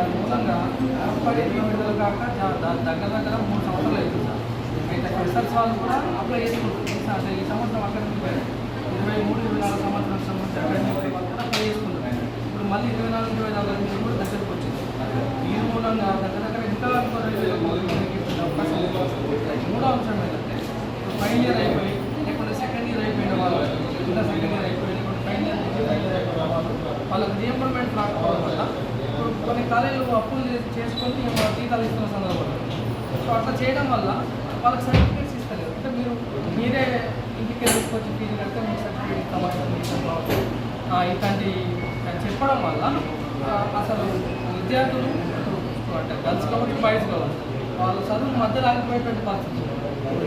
దాని మూలంగా రూపాయి విడుదల కాక దగ్గర 3 సంవత్సరాలు అవుతుంది సార్. అయితే రిసర్చ్ వాళ్ళు కూడా అప్లై చేసుకుంటుంది అంటే ఈ సంవత్సరం అకాడమిక్ 23-24 సంవత్సరం సంబంధించి అకాడమిక్ వాళ్ళు కూడా అప్లై చేసుకుంటున్నారు. ఇప్పుడు మళ్ళీ 24-25 కూడా దగ్గరకు వచ్చింది. ఈ మూలంగా దగ్గర ఇంకా అవకాశం ఉంది. మూడో అంశం ఏంటంటే ఇప్పుడు ఫైనల్ ఇయర్ అయిపోయి లేకుంటే సెకండ్ ఇయర్ అయిపోయిన వాళ్ళు ఇంకా సెకండ్ ఇయర్ అయిపోయి లేకుంటే ఫైనల్ ఇయర్ అయిపోయిన వాళ్ళకి రీఎంబర్మెంట్ రాకపోవడం వల్ల ఇప్పుడు కొన్ని కాలేజీలు అప్పులు చేసుకొని టీకాలు ఇస్తున్న సందర్భంలో సో అట్లా చేయడం వల్ల వాళ్ళకి సర్టిఫికేట్స్ ఇస్తలేదు. అంటే మీరే ఇంటికి తీసుకొచ్చి ఫీజు కడితే మీకు సర్టిఫికేట్ ఇస్తామని ఇట్లాంటి చెప్పడం వల్ల అసలు విద్యార్థులు అంటే గర్ల్స్ కావచ్చు బాయ్స్ కావచ్చు వాళ్ళు చదువు మధ్యలో ఆగిపోయేటువంటి పరిస్థితి.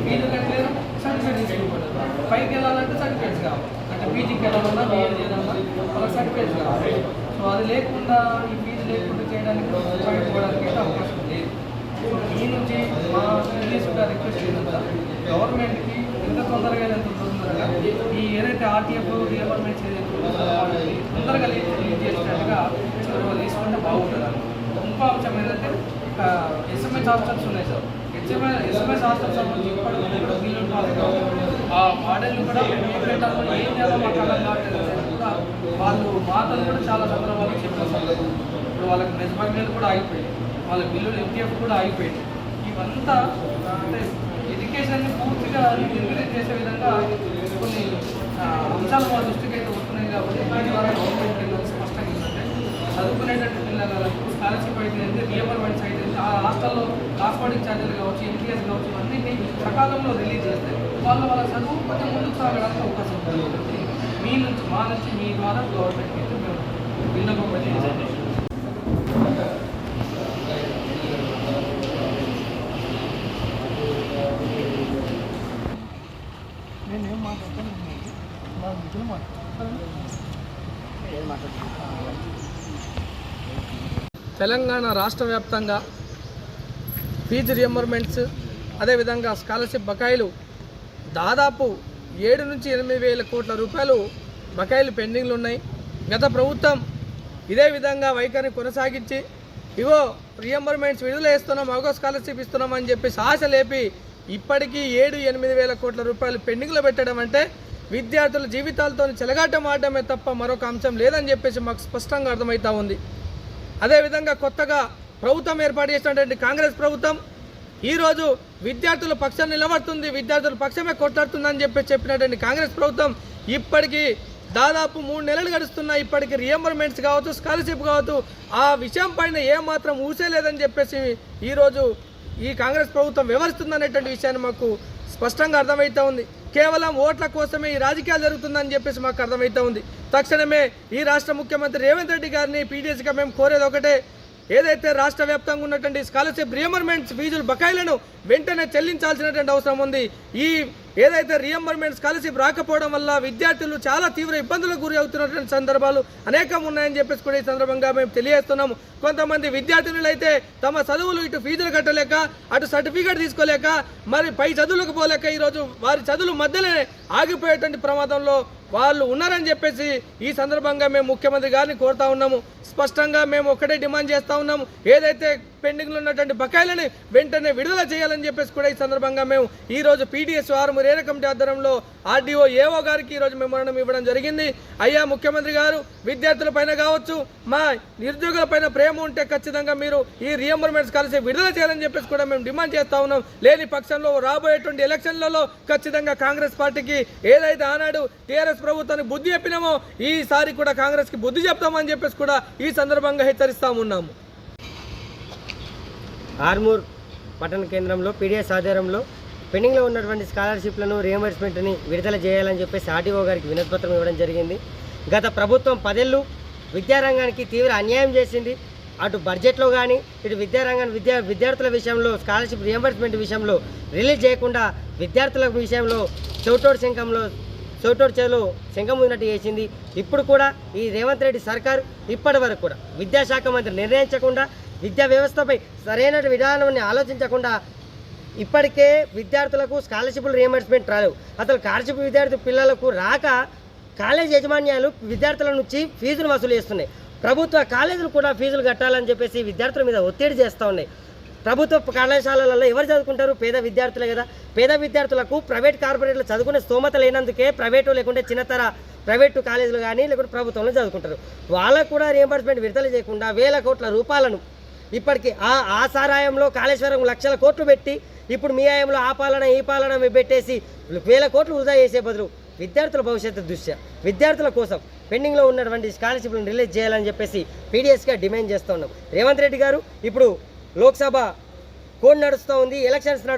ఫీజు కట్టలేదు, సర్టిఫికేట్ తీసుకోకూడదు. పైకి వెళ్ళాలంటే సర్టిఫికేట్స్ కావాలి. అంటే పీజీకి వెళ్ళాలన్నా బిఎడ్ చేయాలన్నా వాళ్ళకి సర్టిఫికేట్స్ కావాలి. సో అది లేకుండా ఈ ఫీజు లేకుండా చేయడానికి బయటపోవడానికి అయితే అవకాశం లేదు. సో ఈ నుంచి మా రిలీజ్గా రిక్వెస్ట్ ఏంటంటే గవర్నమెంట్కి ఎంత తొందరగా ఎంత తొందరగా ఈ ఏదైతే ఆర్టీఎఫ్ రీఎంబర్మెంట్స్ ఏదైతే తొందరగా రిలీజ్ చేసినట్టుగా చొరవ తీసుకుంటే బాగుంటుంది. ఇంకో అంశం ఏంటంటే ఎస్ఎంఎస్ హాస్టల్స్ ఉన్నాయి సార్. ఎస్ఎంఎస్ హాస్టల్స్ సంబంధించి ఇప్పుడు వీళ్ళు ఆ మోడల్ని కూడా పెట్టాలని ఏం చేయాలో మాకు అలా కావట్లేదు కూడా వాళ్ళు మాటలు కూడా చాలా సందర్భాలు చెప్పారు సార్. ఇప్పుడు వాళ్ళకి మెజర్మెంట్ కూడా అయిపోయింది, వాళ్ళ బిల్లులు ఎంటీఎఫ్ కూడా అయిపోయింది. ఇవంతా అంటే ఎడ్యుకేషన్ని పూర్తిగా రిగ్యులేట్ చేసే విధంగా కొన్ని అంశాలు మా దృష్టికి అయితే వస్తున్నాయి. కాబట్టి దీని ద్వారా గవర్నమెంట్ స్పష్టంగా ఏంటంటే చదువుకునేటట్టు పిల్లలకు స్కాలర్షిప్ అయితే రీఎంబర్మెంట్స్ అయితే ఆ హాస్టల్లో ట్రాన్స్పోర్టింగ్ ఛార్జీలు కావచ్చు, ఎన్టీఎస్ కావచ్చు, అన్నింటినీ సకాలంలో రిలీజ్ చేస్తే వాళ్ళ చదువు కొంచెం ముందుకు సాగడానికి అవకాశం ఉంటుంది. మీ నుంచి మా నుంచి మీ ద్వారా గవర్నమెంట్కి అయితే మేము విన్నపం చేయండి. నేనేం మాట్లాడతాను మా మిత్రులు మాట్లాడతాను. తెలంగాణ రాష్ట్ర వ్యాప్తంగా ఫీజు రియంబర్మెంట్స్ అదేవిధంగా స్కాలర్షిప్ బకాయిలు దాదాపు 7 నుంచి 8 వేల కోట్ల రూపాయలు బకాయిలు పెండింగ్లు ఉన్నాయి. గత ప్రభుత్వం ఇదే విధంగా వైఖరిని కొనసాగించి ఇవో రియంబర్మెంట్స్ విడుదల చేస్తున్నాం, అవగో స్కాలర్షిప్ ఇస్తున్నాం అని చెప్పేసి ఆశ లేపి ఇప్పటికీ 7-8 వేల కోట్ల రూపాయలు పెండింగ్లో పెట్టడం అంటే విద్యార్థుల జీవితాలతో చెలగాటం ఆడటమే తప్ప మరొక అంశం లేదని చెప్పేసి మాకు స్పష్టంగా అర్థమవుతా ఉంది. అదేవిధంగా కొత్తగా ప్రభుత్వం ఏర్పాటు చేసినటువంటి కాంగ్రెస్ ప్రభుత్వం ఈరోజు విద్యార్థుల పక్షాన్ని నిలబడుతుంది, విద్యార్థుల పక్షమే కొట్లాడుతుందని చెప్పినటువంటి కాంగ్రెస్ ప్రభుత్వం ఇప్పటికీ దాదాపు 3 నెలలు గడుస్తున్నా ఇప్పటికీ రియంబర్మెంట్స్ కావచ్చు, స్కాలర్షిప్ కావచ్చు ఆ విషయం పైన ఏమాత్రం ఊసేలేదని చెప్పేసి ఈరోజు ఈ కాంగ్రెస్ ప్రభుత్వం వ్యవహరిస్తుందనేటువంటి విషయాన్ని మాకు స్పష్టంగా అర్థమవుతూ ఉంది. కేవలం ఓట్ల కోసమే ఈ రాజకీయాలు జరుగుతుందని చెప్పేసి మాకు అర్థమవుతూ ఉంది. తక్షణమే ఈ రాష్ట్ర ముఖ్యమంత్రి రేవంత్ రెడ్డి గారిని పీడీఎస్గా మేము కోరేది ఒకటే, ఏదైతే రాష్ట్ర వ్యాప్తంగా ఉన్నటువంటి స్కాలర్షిప్ రియంబర్మెంట్స్ ఫీజులు బకాయిలను వెంటనే చెల్లించాల్సినటువంటి అవసరం ఉంది. ఈ ఏదైతే రియంబర్మెంట్ స్కాలర్షిప్ రాకపోవడం వల్ల విద్యార్థులు చాలా తీవ్ర ఇబ్బందులకు గురి అవుతున్నటువంటి సందర్భాలు అనేకం ఉన్నాయని చెప్పేసి కూడా ఈ సందర్భంగా మేము తెలియజేస్తున్నాము. కొంతమంది విద్యార్థులు అయితే తమ చదువులు ఇటు ఫీజులు కట్టలేక అటు సర్టిఫికేట్ తీసుకోలేక మరి పై చదువులకు పోలేక ఈరోజు వారి చదువులు మధ్యలోనే ఆగిపోయేటువంటి ప్రమాదంలో వాళ్ళు ఉన్నారని చెప్పేసి ఈ సందర్భంగా మేము ముఖ్యమంత్రి గారిని కోరుతా ఉన్నాము. స్పష్టంగా మేము ఒకటే డిమాండ్ చేస్తూ ఉన్నాము, ఏదైతే పెండింగ్లో ఉన్నటువంటి బకాయిలని వెంటనే విడుదల చేయాలని చెప్పేసి కూడా ఈ సందర్భంగా మేము ఈరోజు పీడీఎస్ ఆరుమూరు ఏరియా కమిటీ ఆధ్వర్యంలో ఆర్డీఓ ఏఓ గారికి ఈరోజు మెమోరాండం ఇవ్వడం జరిగింది. అయ్యా ముఖ్యమంత్రి గారు, విద్యార్థుల పైన కావచ్చు మా నిరుద్యోగుల పైన ప్రేమ ఉంటే ఖచ్చితంగా మీరు ఈ రియంబర్మెంట్స్ కలిసి విడుదల చేయాలని చెప్పేసి కూడా మేము డిమాండ్ చేస్తూ ఉన్నాం. లేని పక్షంలో రాబోయేటువంటి ఎలక్షన్లలో ఖచ్చితంగా కాంగ్రెస్ పార్టీకి ఏదైతే ఆనాడు టీఆర్ఎస్ ప్రభుత్వానికి బుద్ధి చెప్పినామో ఈసారి కూడా కాంగ్రెస్కి బుద్ధి చెప్తామని చెప్పేసి కూడా ఈ సందర్భంగా హెచ్చరిస్తూ ఉన్నాము. ఆర్మూర్ పట్టణ కేంద్రంలో పీడీఎస్ ఆధ్వర్యంలో పెండింగ్లో ఉన్నటువంటి స్కాలర్షిప్లను రియంబర్స్మెంట్ని విడుదల చేయాలని చెప్పేసి ఆర్డీఓ గారికి వినతిపత్రం ఇవ్వడం జరిగింది. గత ప్రభుత్వం 10 ఏళ్ళు విద్యారంగానికి తీవ్ర అన్యాయం చేసింది. అటు బడ్జెట్లో కానీ ఇటు విద్యారంగాన్ని విద్యార్థుల విషయంలో స్కాలర్షిప్ రియంబర్స్మెంట్ విషయంలో రిలీజ్ చేయకుండా విద్యార్థుల విషయంలో చౌటోడు చేలో శంఖం ఉన్నట్టు చేసింది. ఇప్పుడు కూడా ఈ రేవంత్ రెడ్డి సర్కారు ఇప్పటి వరకు కూడా విద్యాశాఖ మంత్రి నిర్ణయించకుండా విద్యా వ్యవస్థపై సరైన విధానాన్ని ఆలోచించకుండా ఇప్పటికే విద్యార్థులకు స్కాలర్షిప్లు రియంబర్స్మెంట్ రాలేవు. అసలు స్కాలర్షిప్ విద్యార్థి పిల్లలకు రాక కాలేజ్ యాజమాన్యాలు విద్యార్థుల నుంచి ఫీజును వసూలు చేస్తున్నాయి. ప్రభుత్వ కాలేజీలు కూడా ఫీజులు కట్టాలని చెప్పేసి విద్యార్థుల మీద ఒత్తిడి చేస్తూ ఉన్నాయి. ప్రభుత్వ కళాశాలలలో ఎవరు చదువుకుంటారు? పేద విద్యార్థులే కదా. పేద విద్యార్థులకు ప్రైవేట్ కార్పొరేట్లు చదువుకునే స్తోమత లేనందుకే ప్రైవేటు లేకుంటే చిన్నతర ప్రైవేటు కాలేజీలు కానీ లేకుంటే ప్రభుత్వంలో చదువుకుంటారు. వాళ్ళకు కూడా రియంబర్స్మెంట్ విడుదల చేయకుండా వేల కోట్ల రూపాయలను ఇప్పటికీ ఆ సారాయంలో కాళేశ్వరం లక్షల కోట్లు పెట్టి ఇప్పుడు మీ ఆయంలో ఆ పాలన ఈ పాలన పెట్టేసి వేల కోట్లు వృధా చేసే బదులు విద్యార్థుల భవిష్యత్తు దృష్ట్యా విద్యార్థుల కోసం పెండింగ్లో ఉన్నటువంటి స్కాలర్షిప్లను రిలీజ్ చేయాలని చెప్పేసి పీడిఎస్గా డిమాండ్ చేస్తూ ఉన్నాం. రేవంత్ రెడ్డి గారు ఇప్పుడు లోక్సభ కోడ్ నడుస్తూ ఉంది, ఎలక్షన్స్